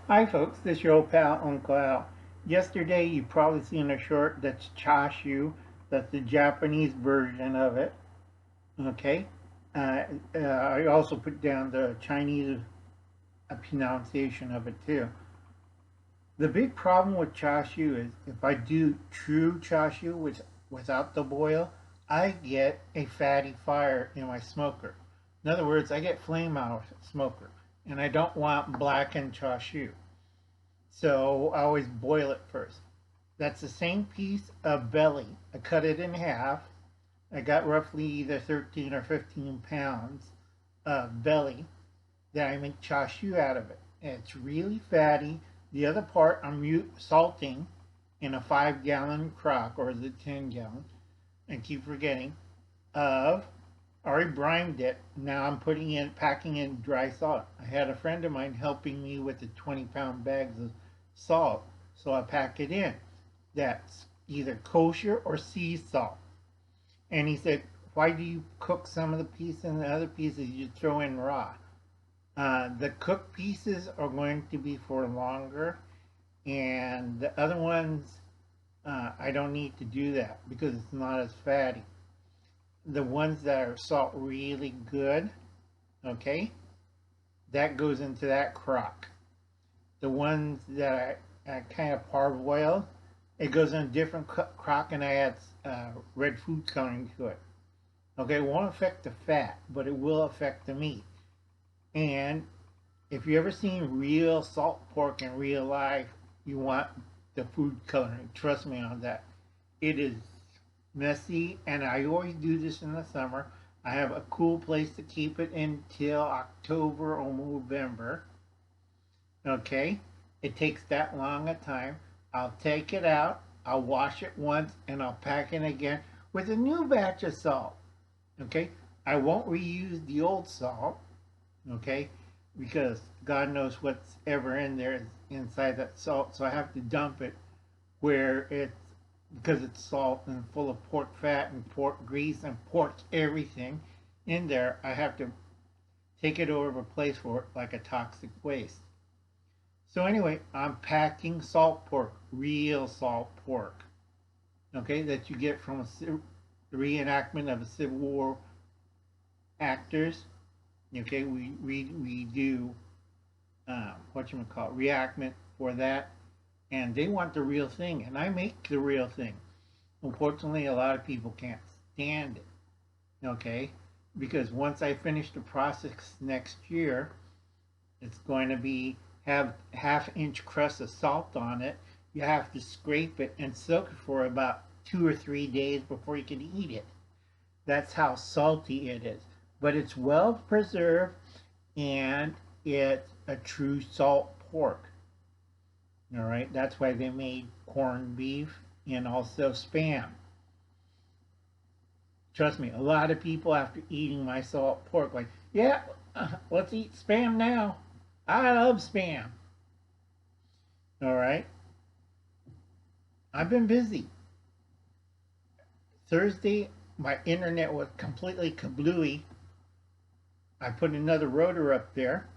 Hi folks, this is your old pal Uncle Al. Yesterday you probably seen a short that's chashu, that's the Japanese version of it. Okay, I also put down the Chinese pronunciation of it too. The big problem with chashu is if I do true chashu, which without the boil, I get a fatty fire in my smoker. In other words, I get flame out of smoker, and I don't want blackened chashu. So I always boil it first. That's the same piece of belly. I cut it in half. I got roughly either 13 or 15 pounds of belly that I make chashu out of it. And it's really fatty. The other part I'm salting in a 5-gallon crock, or is it 10-gallon? I keep forgetting. Of already brimed it. Now I'm packing in dry salt. I had a friend of mine helping me with the 20-pound bags of salt, so I pack it in. That's either kosher or sea salt. And he said, "Why do you cook some of the pieces and the other pieces you throw in raw?" The cooked pieces are going to be for longer, and the other ones, I don't need to do that because it's not as fatty. The ones that are salt really good, okay, that goes into that crock. The ones that I kind of parboil, it goes in a different crock, and I add red food coloring to it. Okay, it won't affect the fat, but it will affect the meat. And if you ever seen real salt pork in real life, you want the food coloring. Trust me on that. It is messy, and I always do this in the summer. I have a cool place to keep it until October or November. Okay, it takes that long a time. I'll take it out, I'll wash it once, and I'll pack it again with a new batch of salt. Okay, I won't reuse the old salt. Okay, because God knows what's ever in there inside that salt, so I have to dump it where it's because it's salt and full of pork fat and pork grease and pork everything in there. I have to take it over to a place for it like a toxic waste. So anyway, I'm packing salt pork, real salt pork, okay, that you get from a reenactment of a Civil War actors. Okay, we do what you call it, reenactment for that, and they want the real thing, and I make the real thing. Unfortunately, a lot of people can't stand it. Okay, because once I finish the process next year, it's going to be have half-inch crust of salt on it. You have to scrape it and soak it for about 2 or 3 days before you can eat it. That's how salty it is. But it's well preserved, and it's a true salt pork. All right, that's why they made corned beef and also spam. Trust me, a lot of people after eating my salt pork, like, yeah, let's eat spam now. I love spam. All right. I've been busy. Thursday, my internet was completely kablooey. I put another rotor up there.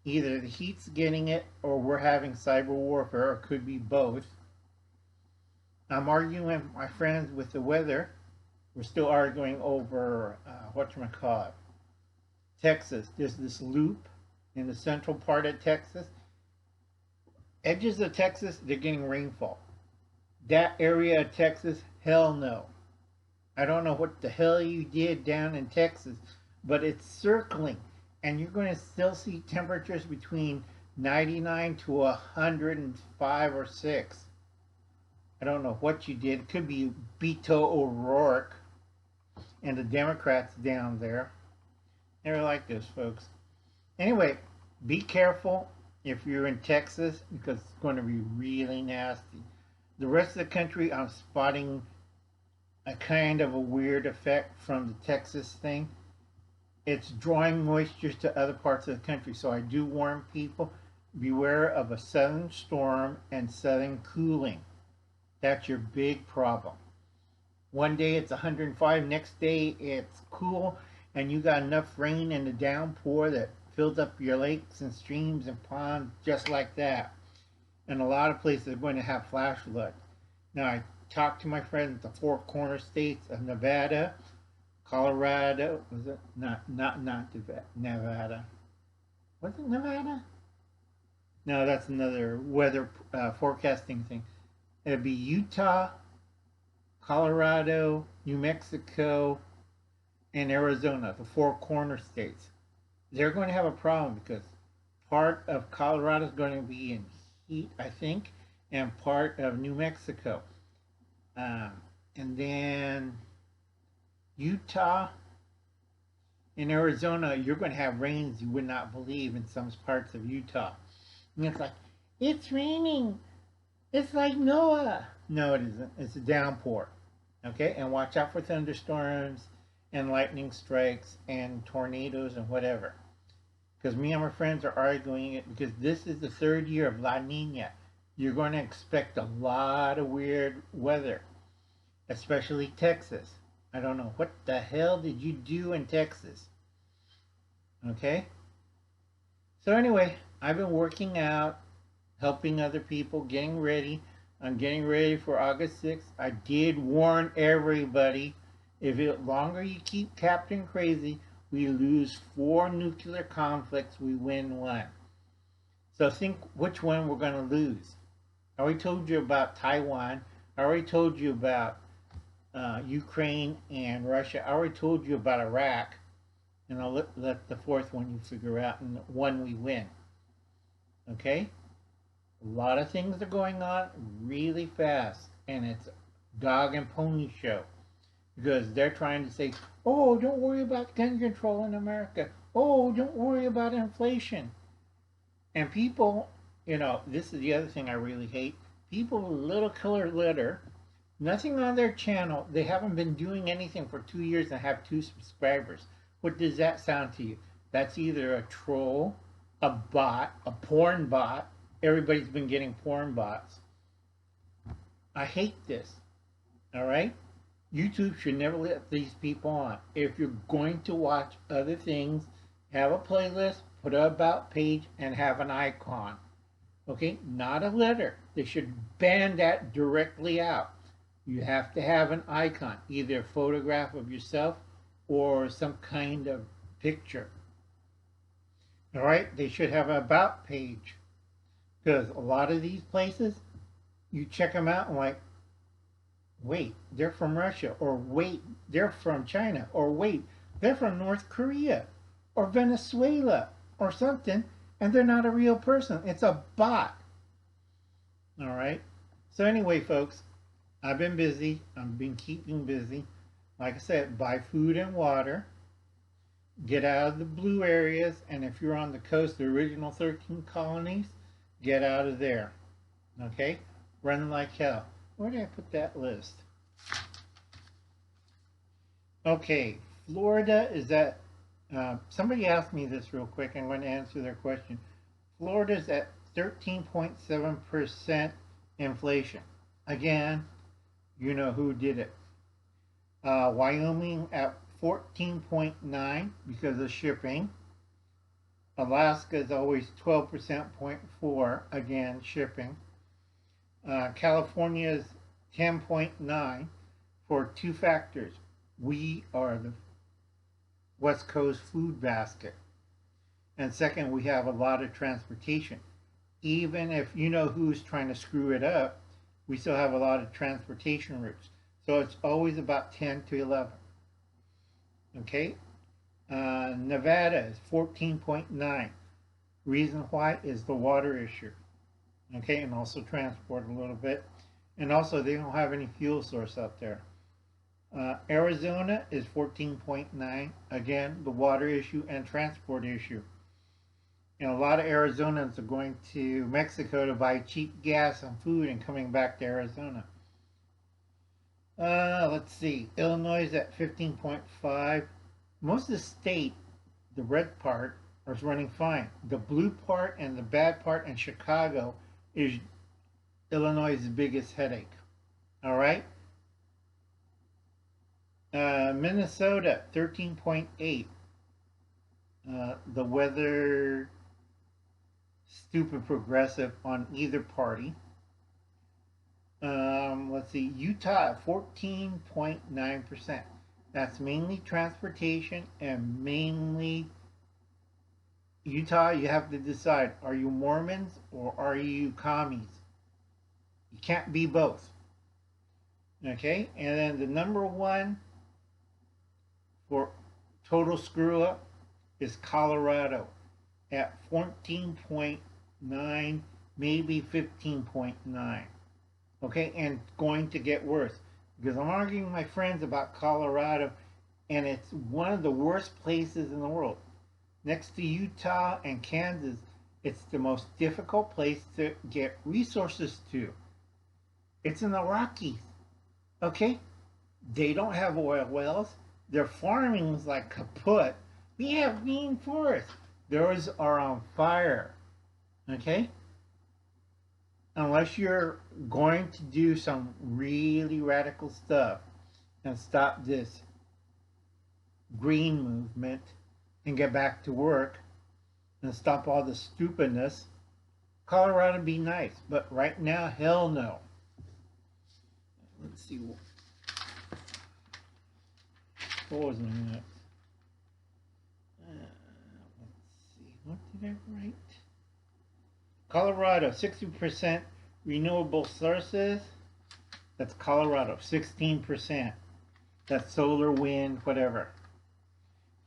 Either the heat's getting it or we're having cyber warfare, or it could be both. I'm arguing with my friends with the weather. We're still arguing over whatchamacallit, Texas. There's this loop in the central part of Texas. Edges of Texas, they're getting rainfall. That area of Texas, hell no. I don't know what the hell you did down in Texas, but it's circling, and you're going to still see temperatures between 99 to 105 or 6. I don't know what you did. It could be Beto O'Rourke and the Democrats down there. They're like this, folks. Anyway, be careful if you're in Texas because it's going to be really nasty. The rest of the country, I'm spotting a kind of a weird effect from the Texas thing. It's drawing moisture to other parts of the country. So I do warn people, beware of a southern storm and southern cooling. That's your big problem. One day it's 105, next day it's cool, and you got enough rain in the downpour that fills up your lakes and streams and ponds just like that. And a lot of places are going to have flash flood. Now, I talked to my friends at the four corner states of Nevada, Colorado. Was it not Nevada? Was it Nevada? No, that's another weather forecasting thing. It'd be Utah, Colorado, New Mexico, and Arizona, the four corner states. They're going to have a problem because part of Colorado is going to be in heat, I think, and part of New Mexico. Um, and then Utah and Arizona, you're going to have rains you would not believe in some parts of Utah. And it's like, it's raining. It's like Noah. No, it isn't. It's a downpour. Okay? And watch out for thunderstorms and lightning strikes and tornadoes and whatever. Because me and my friends are arguing it because this is the third year of La Nina. You're going to expect a lot of weird weather, especially Texas. I don't know. What the hell did you do in Texas? Okay? So anyway, I've been working out, helping other people, getting ready. I'm getting ready for August 6th. I did warn everybody, if the longer you keep Captain Crazy, we lose 4 nuclear conflicts, we win 1. So think which one we're going to lose. I already told you about Taiwan. I already told you about Ukraine and Russia. I already told you about Iraq. And I'll let the fourth one you figure out and the one we win. Okay? A lot of things are going on really fast. And it's dog and pony show. Because they're trying to say, oh, don't worry about gun control in America. Oh, don't worry about inflation. And people, you know, this is the other thing I really hate. People with little color litter, nothing on their channel. They haven't been doing anything for 2 years and have 2 subscribers. What does that sound to you? That's either a troll, a bot, a porn bot. Everybody's been getting porn bots. I hate this. All right? YouTube should never let these people on. If you're going to watch other things, have a playlist, put an about page, and have an icon. Okay? Not a letter. They should ban that directly out. You have to have an icon, either a photograph of yourself or some kind of picture. All right? They should have an about page. Because a lot of these places, you check them out and like, wait, they're from Russia, or wait, they're from China, or wait, they're from North Korea, or Venezuela, or something, and they're not a real person. It's a bot. All right? So anyway, folks, I've been busy. I've been keeping busy. Like I said, buy food and water. Get out of the blue areas, and if you're on the coast, the original 13 colonies, get out of there. Okay? Run like hell. Where did I put that list? Okay, Florida is at, somebody asked me this real quick. I'm going to answer their question. Florida's at 13.7% inflation. Again, you know who did it. Wyoming at 14.9 because of shipping. Alaska is always 12.4, again, shipping. California is 10.9 for 2 factors. We are the West Coast food basket. And second, we have a lot of transportation. Even if you know who's trying to screw it up, we still have a lot of transportation routes. So it's always about 10 to 11. Okay? Nevada is 14.9. Reason why is the water issue. Okay, and also transport a little bit. And also, they don't have any fuel source out there. Arizona is 14.9. Again, the water issue and transport issue. And a lot of Arizonans are going to Mexico to buy cheap gas and food and coming back to Arizona. Let's see. Illinois is at 15.5. Most of the state, the red part, is running fine. The blue part and the bad part in Chicago is Illinois' biggest headache. All right? Minnesota, 13.8. the weather stupid progressive on either party. Let's see, Utah at 14.9%. That's mainly transportation and mainly Utah. You have to decide, are you Mormons or are you commies? You can't be both. Okay, and then the number one for total screw up is Colorado at 14.9, maybe 15.9. Okay, and going to get worse because I'm arguing with my friends about Colorado, and it's one of the worst places in the world. Next to Utah and Kansas, it's the most difficult place to get resources to. It's in the Rockies. Okay, they don't have oil wells. Their farming is like kaput. We have green forests. Those are on fire. Okay, unless you're going to do some really radical stuff and stop this green movement and get back to work and stop all the stupidness, Colorado would be nice. But right now, hell no. Let's see. What was my next? Let's see. What did I write? Colorado, 60% renewable sources. That's Colorado, 16%. That's solar, wind, whatever.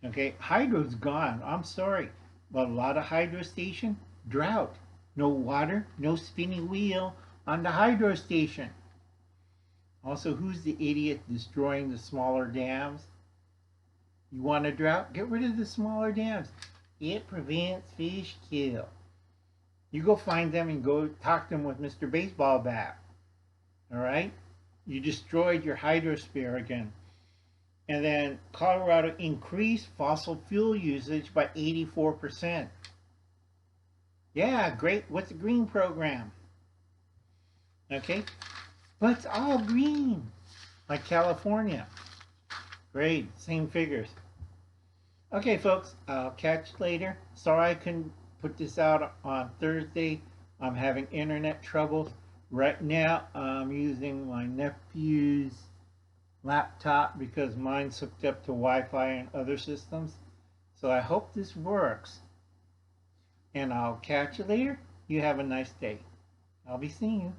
Okay, hydro's gone. I'm sorry. But a lot of hydro station, drought. No water, no spinning wheel on the hydro station. Also, who's the idiot destroying the smaller dams? You want a drought? Get rid of the smaller dams. It prevents fish kill. You go find them and go talk to them with Mr. Baseball Bat. All right? You destroyed your hydrosphere again. And then Colorado increased fossil fuel usage by 84%. Yeah, great. What's the green program? Okay? But it's all green, like California. Great, same figures. Okay, folks, I'll catch you later. Sorry I couldn't put this out on Thursday. I'm having internet troubles. Right now, I'm using my nephew's laptop because mine's hooked up to Wi-Fi and other systems. So I hope this works. And I'll catch you later. You have a nice day. I'll be seeing you.